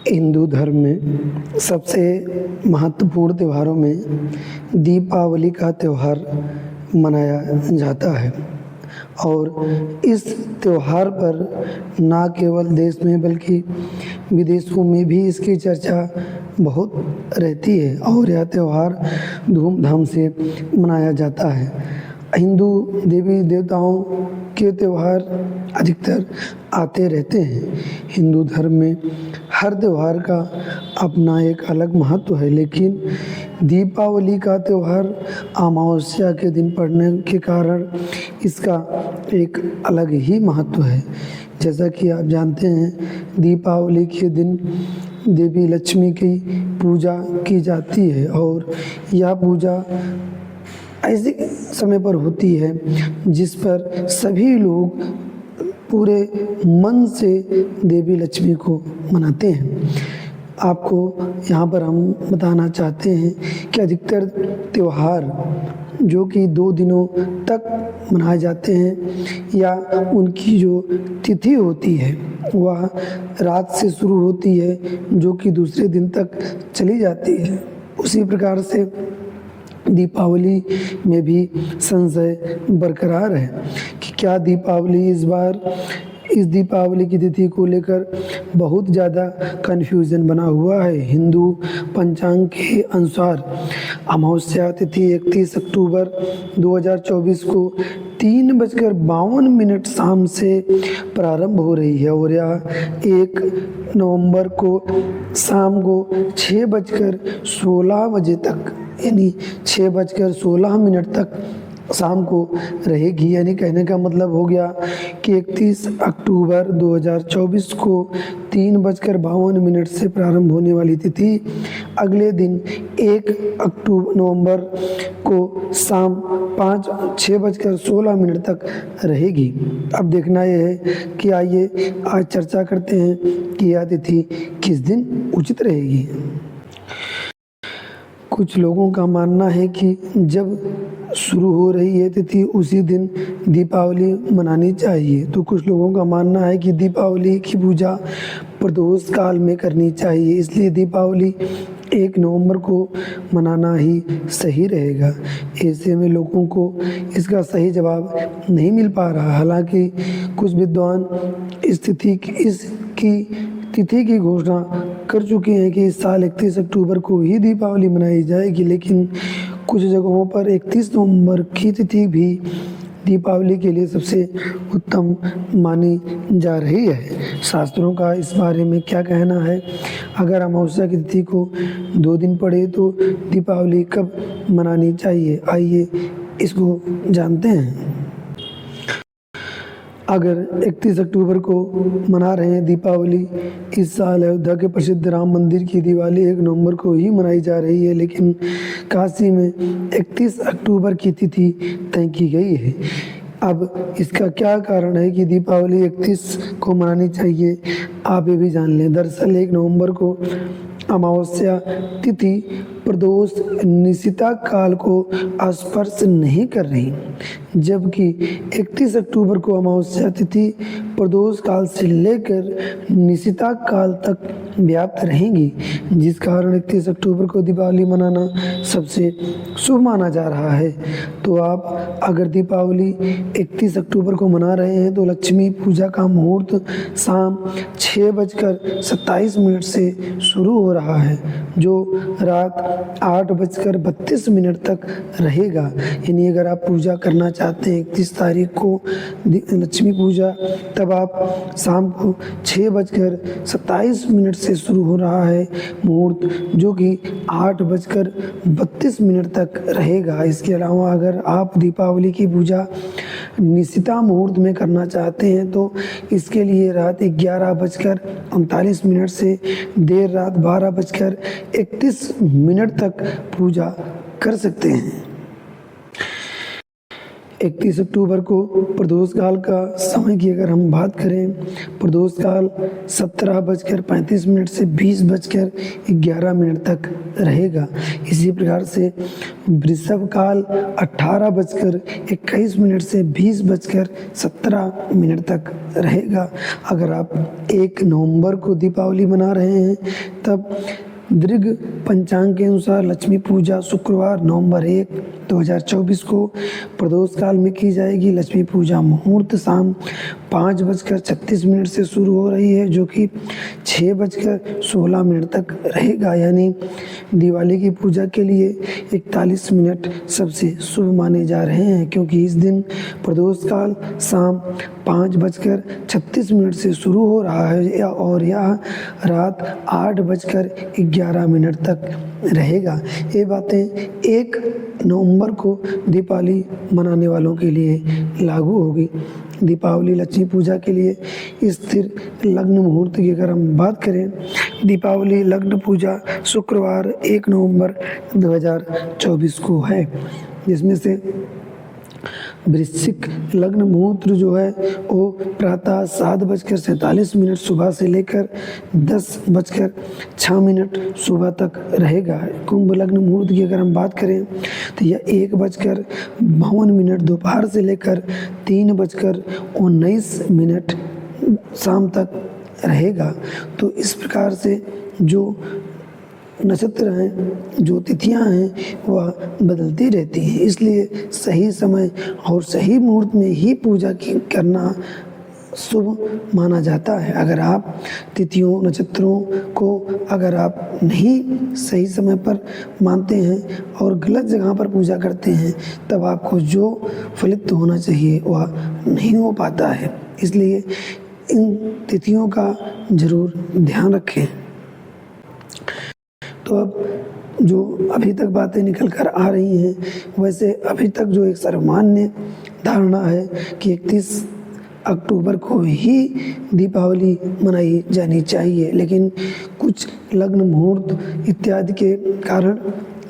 हिंदू धर्म में सबसे महत्वपूर्ण त्योहारों में दीपावली का त्यौहार मनाया जाता है और इस त्यौहार पर ना केवल देश में बल्कि विदेशों में भी इसकी चर्चा बहुत रहती है और यह त्यौहार धूमधाम से मनाया जाता है। हिंदू देवी देवताओं के त्यौहार अधिकतर आते रहते हैं। हिंदू धर्म में हर त्यौहार का अपना एक अलग महत्व है, लेकिन दीपावली का त्यौहार अमावस्या के दिन पड़ने के कारण इसका एक अलग ही महत्व है। जैसा कि आप जानते हैं, दीपावली के दिन देवी लक्ष्मी की पूजा की जाती है और यह पूजा ऐसे समय पर होती है जिस पर सभी लोग पूरे मन से देवी लक्ष्मी को मनाते हैं। आपको यहाँ पर हम बताना चाहते हैं कि अधिकतर त्यौहार जो कि 2 दिनों तक मनाए जाते हैं या उनकी जो तिथि होती है वह रात से शुरू होती है जो कि दूसरे दिन तक चली जाती है। उसी प्रकार से दीपावली में भी संशय बरकरार है कि क्या दीपावली इस दीपावली की तिथि को लेकर बहुत ज़्यादा कन्फ्यूज़न बना हुआ है। हिंदू पंचांग के अनुसार अमावस्या तिथि 31 अक्टूबर 2024 को 3:52 शाम से प्रारंभ हो रही है और यह 1 नवंबर को शाम को 6:16 बजे तक यानी 6:16 तक शाम को रहेगी। यानी कहने का मतलब हो गया कि 31 अक्टूबर 2024 को 3:52 से प्रारंभ होने वाली तिथि अगले दिन 1 नवंबर को शाम 6:16 तक रहेगी। अब देखना यह है कि आइए आज चर्चा करते हैं कि यह तिथि किस दिन उचित रहेगी। कुछ लोगों का मानना है कि जब शुरू हो रही है तिथि उसी दिन दीपावली मनानी चाहिए, तो कुछ लोगों का मानना है कि दीपावली की पूजा प्रदोष काल में करनी चाहिए, इसलिए दीपावली 1 नवंबर को मनाना ही सही रहेगा। ऐसे में लोगों को इसका सही जवाब नहीं मिल पा रहा। हालांकि कुछ विद्वान इस तिथि की घोषणा कर चुके हैं कि इस साल 31 अक्टूबर को ही दीपावली मनाई जाएगी, लेकिन कुछ जगहों पर 31 नवंबर की तिथि भी दीपावली के लिए सबसे उत्तम मानी जा रही है। शास्त्रों का इस बारे में क्या कहना है? अगर अमावस्या की तिथि को 2 दिन पड़े तो दीपावली कब मनानी चाहिए? आइए इसको जानते हैं। अगर 31 अक्टूबर को मना रहे हैं दीपावली, इस साल अयोध्या के प्रसिद्ध राम मंदिर की दिवाली 1 नवंबर को ही मनाई जा रही है, लेकिन काशी में 31 अक्टूबर की तिथि तय की गई है। अब इसका क्या कारण है कि दीपावली 31 को मनानी चाहिए, आप ये भी जान लें। दरअसल 1 नवंबर को अमावस्या तिथि प्रदोष निशिता काल को स्पर्श नहीं कर रही, जबकि 31 अक्टूबर को अमावस्या तिथि प्रदोष काल से लेकर निशिता काल तक व्याप्त रहेंगी, जिस कारण 31 अक्टूबर को दीपावली मनाना सबसे शुभ माना जा रहा है। तो आप अगर दीपावली 31 अक्टूबर को मना रहे हैं तो लक्ष्मी पूजा का मुहूर्त शाम 6:27 से शुरू हो रहा है, जो रात 8:32 तक रहेगा। यानी अगर आप पूजा करना चाहते हैं 31 तारीख को लक्ष्मी पूजा, तब आप शाम को 6:27 से शुरू हो रहा है मुहूर्त, जो कि 8:32 तक रहेगा। इसके अलावा अगर आप दीपावली की पूजा निशिता मुहूर्त में करना चाहते हैं तो इसके लिए रात 11:39 से देर रात 12:31 तक पूजा कर सकते हैं। 31 अक्टूबर को प्रदोष काल का समय की अगर हम बात करें, प्रदोष काल 17:35 से 20:11 तक रहेगा। इसी प्रकार से वृषभ काल 18:21 से 20:17 तक रहेगा। अगर आप 1 नवंबर को दीपावली मना रहे हैं तब दीर्घ पंचांग के अनुसार लक्ष्मी पूजा शुक्रवार नवंबर 1, 2024 को प्रदोष काल में की जाएगी। लक्ष्मी पूजा मुहूर्त शाम 5:36 से शुरू हो रही है, जो कि 6:16 तक रहेगा। यानी दिवाली की पूजा के लिए 41 मिनट सबसे शुभ माने जा रहे हैं, क्योंकि इस दिन प्रदोष काल शाम 5:36 से शुरू हो रहा है और यह रात 8:11 तक रहेगा। ये बातें 1 नवंबर को दीपावली मनाने वालों के लिए लागू होगी। दीपावली लक्ष्मी पूजा के लिए स्थिर लग्न मुहूर्त की अगर हम बात करें, दीपावली लग्न पूजा शुक्रवार 1 नवंबर 2024 को है, जिसमें से वृश्चिक लग्न मुहूर्त जो है वो प्रातः 7:47 सुबह से लेकर 10:06 सुबह तक रहेगा। कुंभ लग्न मुहूर्त की अगर हम बात करें तो यह 1:52 दोपहर से लेकर 3:19 शाम तक रहेगा। तो इस प्रकार से जो नक्षत्र हैं, जो तिथियां हैं, वह बदलती रहती हैं, इसलिए सही समय और सही मुहूर्त में ही पूजा करना शुभ माना जाता है। अगर आप तिथियों नक्षत्रों को अगर आप नहीं सही समय पर मानते हैं और गलत जगह पर पूजा करते हैं, तब आपको जो फलित होना चाहिए वह नहीं हो पाता है। इसलिए इन तिथियों का जरूर ध्यान रखें। तो अब जो अभी तक बातें निकल कर आ रही हैं, वैसे अभी तक जो एक सर्वमान्य धारणा है कि 31 अक्टूबर को ही दीपावली मनाई जानी चाहिए, लेकिन कुछ लग्न मुहूर्त इत्यादि के कारण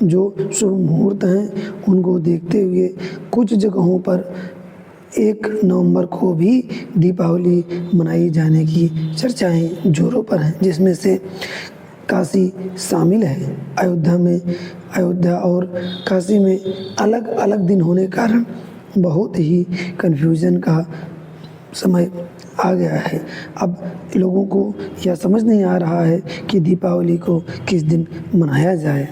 जो शुभ मुहूर्त हैं उनको देखते हुए कुछ जगहों पर 1 नवंबर को भी दीपावली मनाई जाने की चर्चाएं जोरों पर हैं, जिसमें से काशी शामिल है। अयोध्या और काशी में अलग अलग दिन होने के कारण बहुत ही कन्फ्यूज़न का समय आ गया है। अब लोगों को यह समझ नहीं आ रहा है कि दीपावली को किस दिन मनाया जाए।